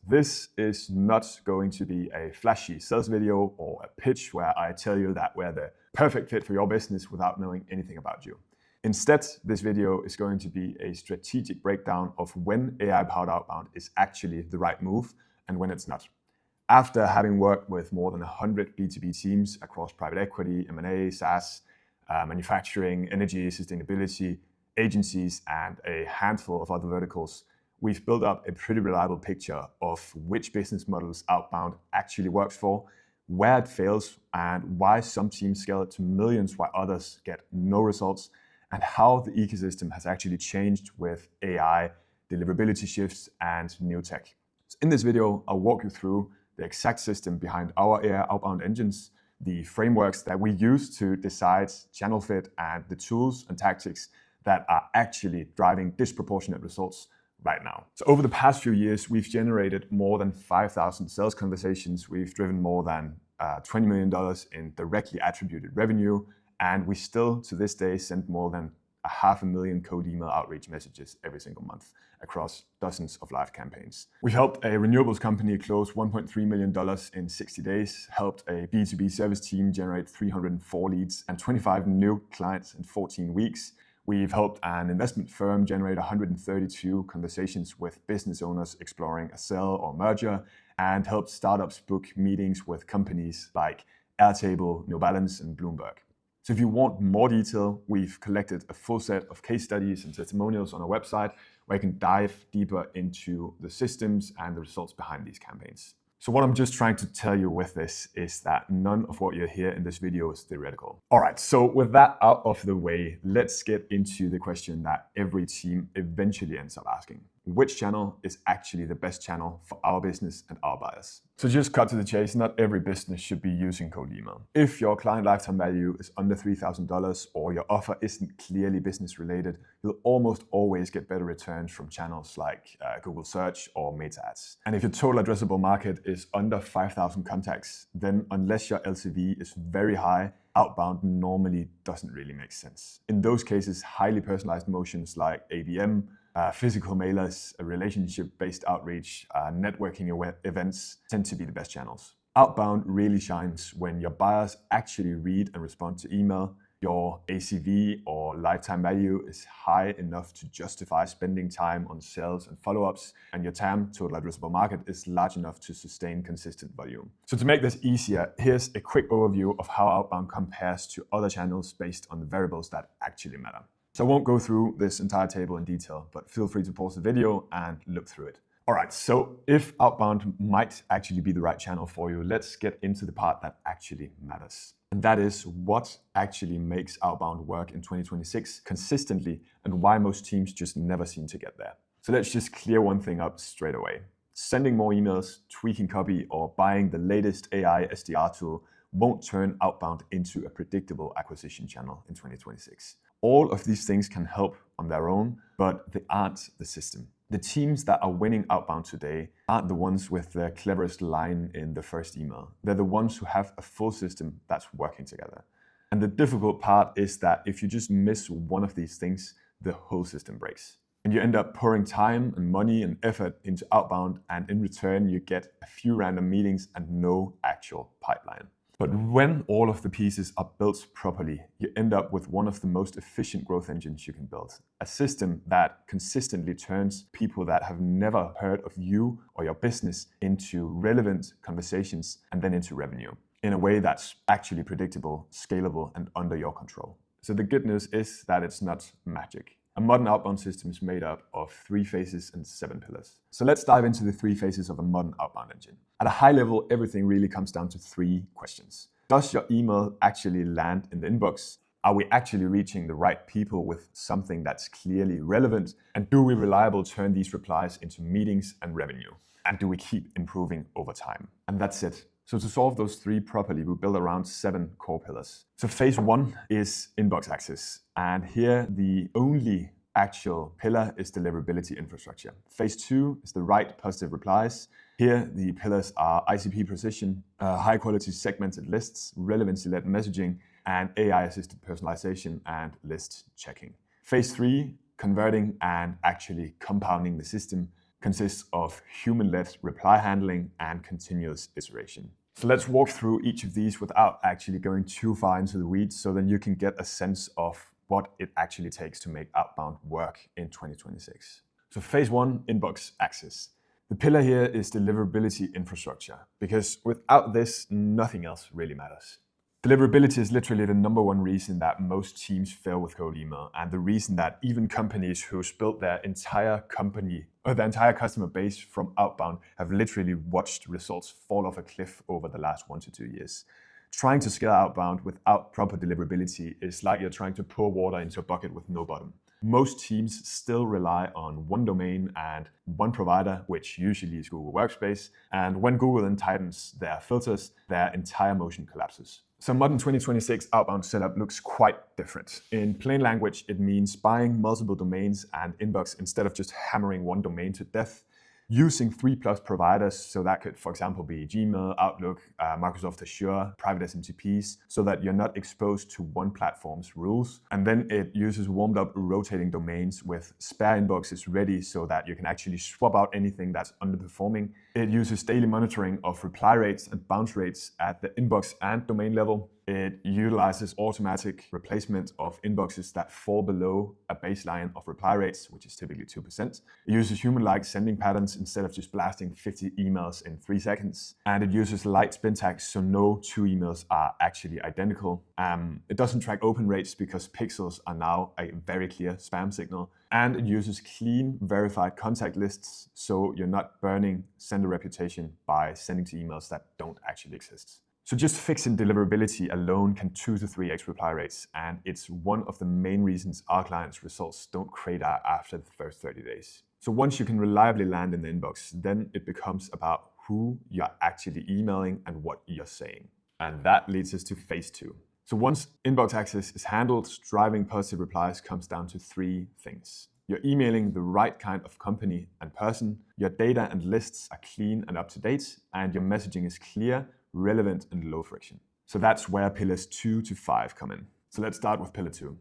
This is not going to be a flashy sales video or a pitch where I tell you that we're the perfect fit for your business without knowing anything about you. Instead, this video is going to be a strategic breakdown of when AI-powered outbound is actually the right move and when it's not. After having worked with more than 100 B2B teams across private equity, M&A, SaaS, manufacturing, energy, sustainability, agencies, and a handful of other verticals, we've built up a pretty reliable picture of which business models outbound actually works for, where it fails, and why some teams scale it to millions while others get no results, and how the ecosystem has actually changed with AI, deliverability shifts, and new tech. So in this video, I'll walk you through the exact system behind our AI outbound engines, the frameworks that we use to decide channel fit, and the tools and tactics that are actually driving disproportionate results right now. So over the past few years, we've generated more than 5,000 sales conversations. We've driven more than $20 million in directly attributed revenue. And we still, to this day, send more than 500,000 cold email outreach messages every single month across dozens of live campaigns. We've helped a renewables company close $1.3 million in 60 days, helped a B2B service team generate 304 leads and 25 new clients in 14 weeks. We've helped an investment firm generate 132 conversations with business owners exploring a sell or merger, and helped startups book meetings with companies like Airtable, New Balance, and Bloomberg. So if you want more detail, we've collected a full set of case studies and testimonials on our website where you can dive deeper into the systems and the results behind these campaigns. So what I'm just trying to tell you with this is that none of what you hear in this video is theoretical. All right, so with that out of the way, let's get into the question that every team eventually ends up asking. Which channel is actually the best channel for our business and our buyers? So just cut to the chase, not every business should be using cold email. If your client lifetime value is under $3,000 or your offer isn't clearly business related, you'll almost always get better returns from channels like Google Search or Meta Ads. And if your total addressable market is under 5,000 contacts, then unless your LTV is very high, outbound normally doesn't really make sense. In those cases, highly personalized motions like ABM, physical mailers, relationship-based outreach, networking events tend to be the best channels. Outbound really shines when your buyers actually read and respond to email, your ACV or lifetime value is high enough to justify spending time on sales and follow-ups, and your TAM, total addressable market, is large enough to sustain consistent volume. So to make this easier, here's a quick overview of how outbound compares to other channels based on the variables that actually matter. So I won't go through this entire table in detail, but feel free to pause the video and look through it. All right, so if outbound might actually be the right channel for you, let's get into the part that actually matters. And that is what actually makes outbound work in 2026 consistently and why most teams just never seem to get there. So let's just clear one thing up straight away. Sending more emails, tweaking copy, or buying the latest AI SDR tool won't turn outbound into a predictable acquisition channel in 2026. All of these things can help on their own, but they aren't the system. The teams that are winning outbound today aren't the ones with the cleverest line in the first email. They're the ones who have a full system that's working together. And the difficult part is that if you just miss one of these things, the whole system breaks. And you end up pouring time and money and effort into outbound, and in return, you get a few random meetings and no actual pipeline. But when all of the pieces are built properly, you end up with one of the most efficient growth engines you can build. A system that consistently turns people that have never heard of you or your business into relevant conversations and then into revenue in a way that's actually predictable, scalable, and under your control. So the good news is that it's not magic. A modern outbound system is made up of 3 phases and 7 pillars. So let's dive into the 3 phases of a modern outbound engine. At a high level, everything really comes down to 3 questions. Does your email actually land in the inbox? Are we actually reaching the right people with something that's clearly relevant? And do we reliably turn these replies into meetings and revenue? And do we keep improving over time? And that's it. So to solve those 3 properly, we build around 7 core pillars. So phase 1 is inbox access. And here, the only actual pillar is deliverability infrastructure. Phase 2 is the right positive replies. Here, the pillars are ICP precision, high quality segmented lists, relevancy-led messaging, and AI-assisted personalization and list checking. Phase 3, converting and actually compounding the system. consists of human-led reply handling and continuous iteration. So let's walk through each of these without actually going too far into the weeds, so then you can get a sense of what it actually takes to make Outbound work in 2026. So phase one, inbox access. The pillar here is deliverability infrastructure, because without this, nothing else really matters. Deliverability is literally the number one reason that most teams fail with cold email, and the reason that even companies who've built their entire company or their entire customer base from outbound have literally watched results fall off a cliff over the last 1 to 2 years. Trying to scale outbound without proper deliverability is like you're trying to pour water into a bucket with no bottom. Most teams still rely on one domain and one provider, which usually is Google Workspace. And when Google then tightens their filters, their entire motion collapses. So modern 2026 outbound setup looks quite different. In plain language, it means buying multiple domains and inbox instead of just hammering one domain to death. Using 3+ providers, so that could, for example, be Gmail, Outlook, Microsoft Azure, private SMTPs, so that you're not exposed to one platform's rules. And then it uses warmed up rotating domains with spare inboxes ready so that you can actually swap out anything that's underperforming. It uses daily monitoring of reply rates and bounce rates at the inbox and domain level. It utilizes automatic replacement of inboxes that fall below a baseline of reply rates, which is typically 2%. It uses human-like sending patterns instead of just blasting 50 emails in 3 seconds. And it uses light spin tags, so no two emails are actually identical. It doesn't track open rates because pixels are now a very clear spam signal. And it uses clean, verified contact lists, so you're not burning sender reputation by sending to emails that don't actually exist. So just fixing deliverability alone can 2 to 3x reply rates, and it's one of the main reasons our clients' results don't crater after the first 30 days. So once you can reliably land in the inbox, then it becomes about who you're actually emailing and what you're saying. And that leads us to phase 2. So once inbox access is handled, driving positive replies comes down to 3 things. You're emailing the right kind of company and person, your data and lists are clean and up to date, and your messaging is clear, relevant, and low friction. So that's where pillars 2 to 5 come in. So let's start with pillar 2,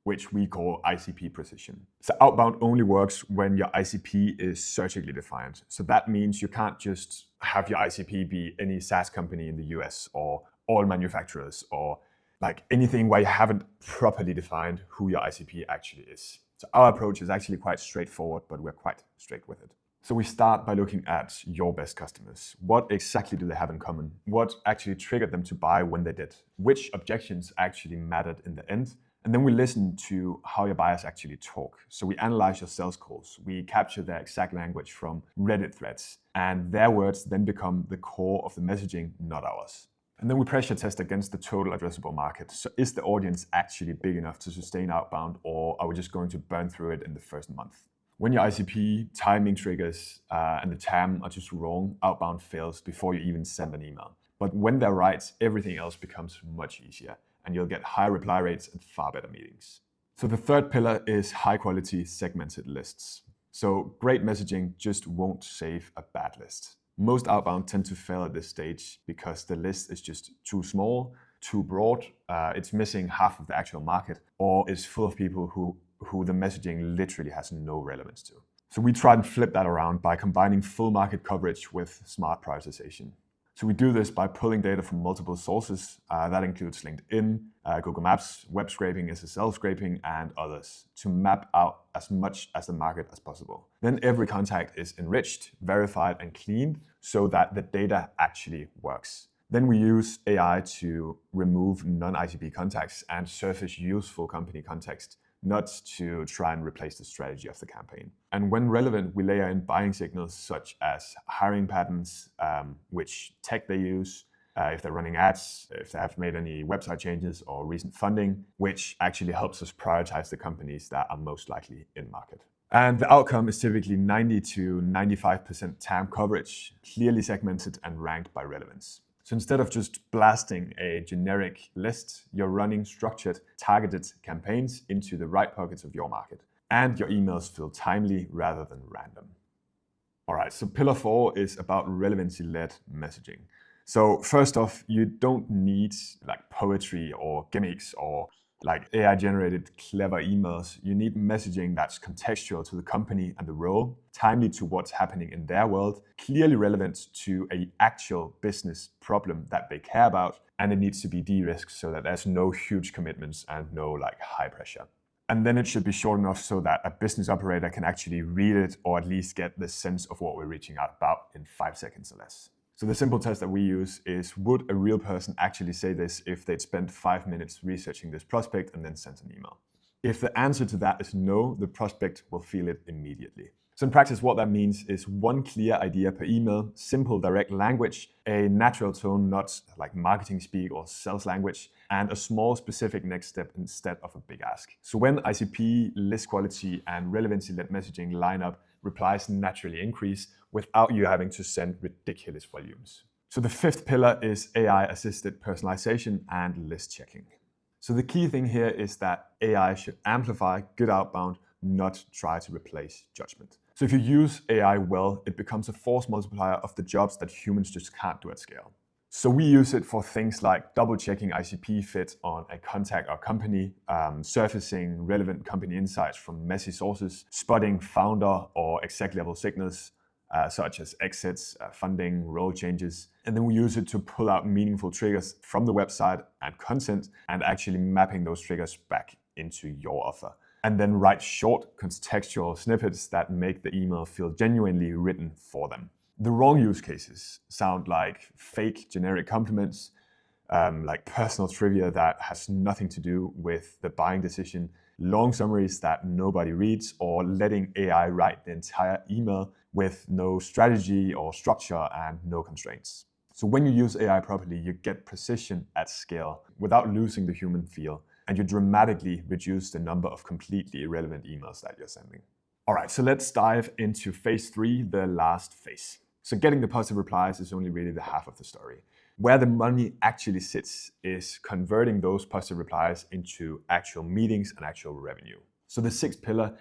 which we call ICP precision. So outbound only works when your ICP is surgically defined. So that means you can't just have your ICP be any SaaS company in the US or all manufacturers or like anything where you haven't properly defined who your ICP actually is. So our approach is actually quite straightforward, but we're quite straight with it. So we start by looking at your best customers. What exactly do they have in common? What actually triggered them to buy when they did? Which objections actually mattered in the end? And then we listen to how your buyers actually talk. So we analyze your sales calls. We capture their exact language from Reddit threads, and their words then become the core of the messaging, not ours. And then we pressure test against the total addressable market. So is the audience actually big enough to sustain outbound, or are we just going to burn through it in the first month? When your ICP, timing triggers, and the TAM are just wrong, outbound fails before you even send an email. But when they're right, everything else becomes much easier, and you'll get high reply rates and far better meetings. So the third pillar is high quality segmented lists. So great messaging just won't save a bad list. Most outbound tend to fail at this stage because the list is just too small, too broad, it's missing half of the actual market, or is full of people who the messaging literally has no relevance to. So we try and flip that around by combining full market coverage with smart prioritization. So we do this by pulling data from multiple sources. That includes LinkedIn, Google Maps, web scraping, SSL scraping, and others to map out as much as the market as possible. Then every contact is enriched, verified, and cleaned so that the data actually works. Then we use AI to remove non-ICP contacts and surface useful company context, not to try and replace the strategy of the campaign. And when relevant, we layer in buying signals such as hiring patterns, which tech they use, if they're running ads, if they have made any website changes or recent funding, which actually helps us prioritize the companies that are most likely in market. And the outcome is typically 90 to 95% TAM coverage, clearly segmented and ranked by relevance. So instead of just blasting a generic list, you're running structured, targeted campaigns into the right pockets of your market. And your emails feel timely rather than random. All right, so pillar 4 is about relevancy-led messaging. So first off, you don't need like poetry or gimmicks or like AI generated clever emails, you need messaging that's contextual to the company and the role, timely to what's happening in their world, clearly relevant to an actual business problem that they care about, and it needs to be de-risked so that there's no huge commitments and no like high pressure. And then it should be short enough so that a business operator can actually read it or at least get the sense of what we're reaching out about in 5 seconds or less. So the simple test that we use is, would a real person actually say this if they'd spent 5 minutes researching this prospect and then sent an email? If the answer to that is no, the prospect will feel it immediately. So in practice, what that means is one clear idea per email, simple direct language, a natural tone, not like marketing speak or sales language, and a small specific next step instead of a big ask. So when ICP, list quality, and relevancy-led messaging line up, replies naturally increase without you having to send ridiculous volumes. So the 5th pillar is AI-assisted personalization and list checking. So the key thing here is that AI should amplify good outbound, not try to replace judgment. So if you use AI well, it becomes a force multiplier of the jobs that humans just can't do at scale. So we use it for things like double-checking ICP fit on a contact or company, surfacing relevant company insights from messy sources, spotting founder or exec level signals, such as exits, funding, role changes. And then we use it to pull out meaningful triggers from the website and content and actually mapping those triggers back into your offer. And then write short contextual snippets that make the email feel genuinely written for them. The wrong use cases sound like fake generic compliments, like personal trivia that has nothing to do with the buying decision, long summaries that nobody reads, or letting AI write the entire email with no strategy or structure and no constraints. So when you use AI properly, you get precision at scale without losing the human feel, and you dramatically reduce the number of completely irrelevant emails that you're sending. All right, so let's dive into phase 3, the last phase. So getting the positive replies is only really the half of the story. Where the money actually sits is converting those positive replies into actual meetings and actual revenue. So the 6th pillar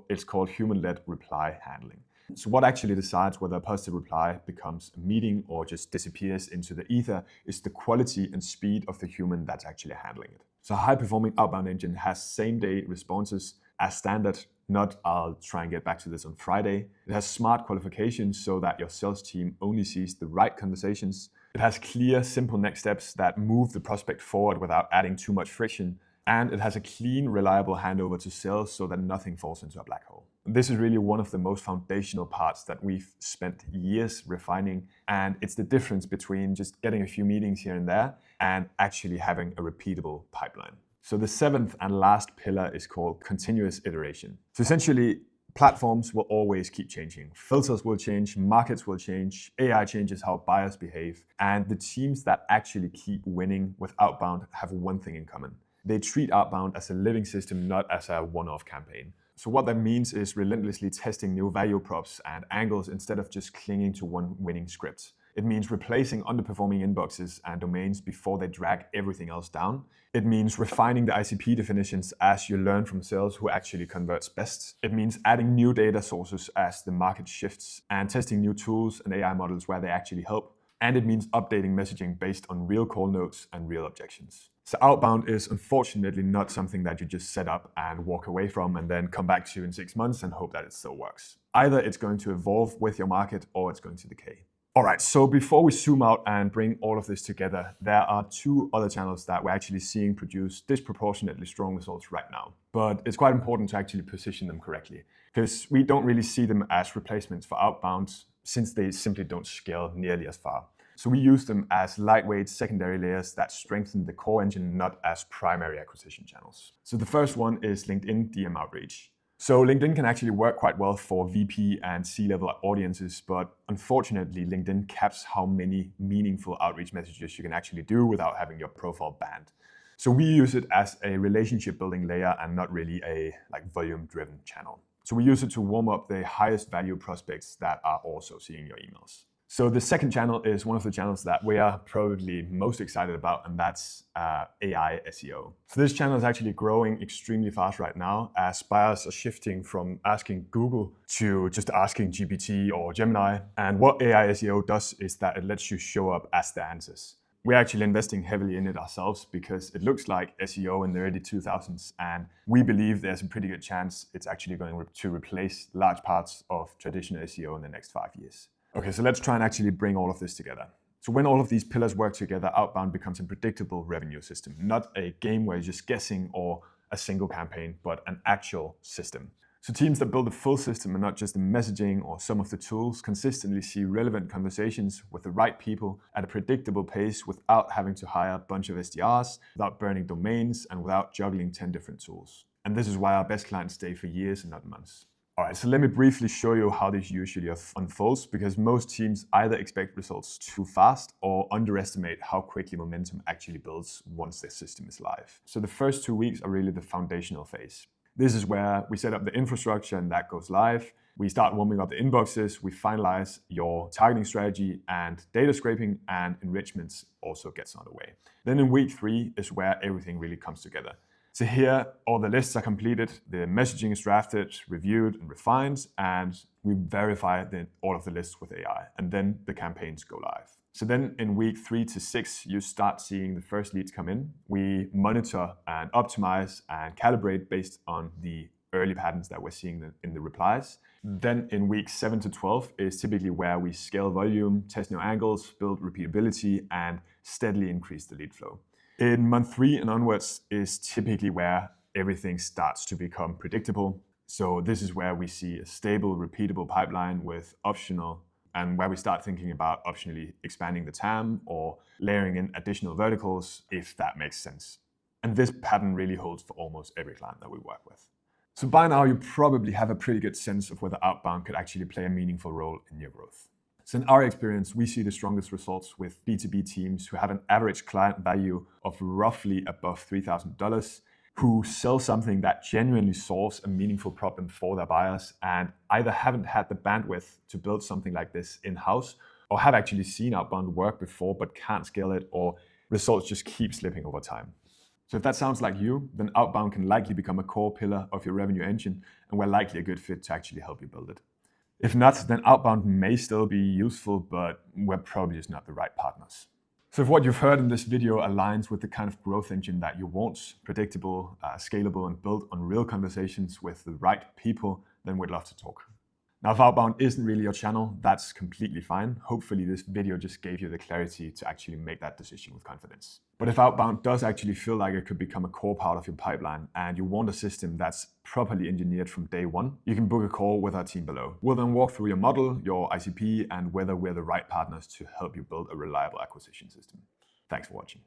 is called human-led reply handling. So what actually decides whether a positive reply becomes a meeting or just disappears into the ether is the quality and speed of the human that's actually handling it. So a high-performing outbound engine has same-day responses as standard, not I'll try and get back to this on Friday. It has smart qualifications so that your sales team only sees the right conversations. It has clear, simple next steps that move the prospect forward without adding too much friction. And it has a clean, reliable handover to sales so that nothing falls into a black hole. This is really one of the most foundational parts that we've spent years refining. And it's the difference between just getting a few meetings here and there and actually having a repeatable pipeline. So the 7th and last pillar is called continuous iteration. So essentially, platforms will always keep changing. Filters will change, markets will change, AI changes how buyers behave, and the teams that actually keep winning with Outbound have one thing in common. They treat Outbound as a living system, not as a one-off campaign. So what that means is relentlessly testing new value props and angles instead of just clinging to one winning script. It means replacing underperforming inboxes and domains before they drag everything else down. It means refining the ICP definitions as you learn from sales who actually converts best. It means adding new data sources as the market shifts and testing new tools and AI models where they actually help. And it means updating messaging based on real call notes and real objections. So Outbound is unfortunately not something that you just set up and walk away from and then come back to in 6 months and hope that it still works. Either it's going to evolve with your market or it's going to decay. All right, so before we zoom out and bring all of this together, there are 2 other channels that we're actually seeing produce disproportionately strong results right now. But it's quite important to actually position them correctly because we don't really see them as replacements for Outbound since they simply don't scale nearly as far. So we use them as lightweight secondary layers that strengthen the core engine, not as primary acquisition channels. So the first one is LinkedIn DM outreach. So LinkedIn can actually work quite well for VP and C-level audiences, but unfortunately, LinkedIn caps how many meaningful outreach messages you can actually do without having your profile banned. So we use it as a relationship building layer and not really a volume driven channel. So we use it to warm up the highest value prospects that are also seeing your emails. So the second channel is one of the channels that we are probably most excited about, and that's AI SEO. So this channel is actually growing extremely fast right now as buyers are shifting from asking Google to just asking GPT or Gemini. And what AI SEO does is that it lets you show up as the answers. We're actually investing heavily in it ourselves because it looks like SEO in the early 2000s, and we believe there's a pretty good chance it's actually going to replace large parts of traditional SEO in the next 5 years. Okay, so let's try and actually bring all of this together. So when all of these pillars work together, Outbound becomes a predictable revenue system, not a game where you're just guessing or a single campaign, but an actual system. So teams that build a full system and not just the messaging or some of the tools consistently see relevant conversations with the right people at a predictable pace without having to hire a bunch of SDRs, without burning domains, and without juggling 10 different tools. And this is why our best clients stay for years and not months. All right, so let me briefly show you how this usually unfolds, because most teams either expect results too fast or underestimate how quickly momentum actually builds once their system is live. So the first 2 weeks are really the foundational phase. This is where we set up the infrastructure and that goes live. We start warming up the inboxes, we finalize your targeting strategy, and data scraping and enrichments also gets underway. Then in week 3 is where everything really comes together. So here, all the lists are completed, the messaging is drafted, reviewed, and refined, and we verify all of the lists with AI, and then the campaigns go live. So then in week 3 to 6, you start seeing the first leads come in. We monitor and optimize and calibrate based on the early patterns that we're seeing in the replies. Then in weeks 7 to 12 is typically where we scale volume, test new angles, build repeatability, and steadily increase the lead flow. In month 3 and onwards is typically where everything starts to become predictable. So this is where we see a stable, repeatable pipeline with optional, and where we start thinking about optionally expanding the TAM or layering in additional verticals, if that makes sense. And this pattern really holds for almost every client that we work with. So by now, you probably have a pretty good sense of whether Outbound could actually play a meaningful role in your growth. So in our experience, we see the strongest results with B2B teams who have an average client value of roughly above $3,000, who sell something that genuinely solves a meaningful problem for their buyers and either haven't had the bandwidth to build something like this in-house, or have actually seen Outbound work before but can't scale it, or results just keep slipping over time. So if that sounds like you, then Outbound can likely become a core pillar of your revenue engine, and we're likely a good fit to actually help you build it. If not, then Outbound may still be useful, but we're probably just not the right partners. So if what you've heard in this video aligns with the kind of growth engine that you want, predictable, scalable, and built on real conversations with the right people, then we'd love to talk. Now, if Outbound isn't really your channel, that's completely fine. Hopefully this video just gave you the clarity to actually make that decision with confidence. But if Outbound does actually feel like it could become a core part of your pipeline and you want a system that's properly engineered from day one, you can book a call with our team below. We'll then walk through your model, your ICP, and whether we're the right partners to help you build a reliable acquisition system. Thanks for watching.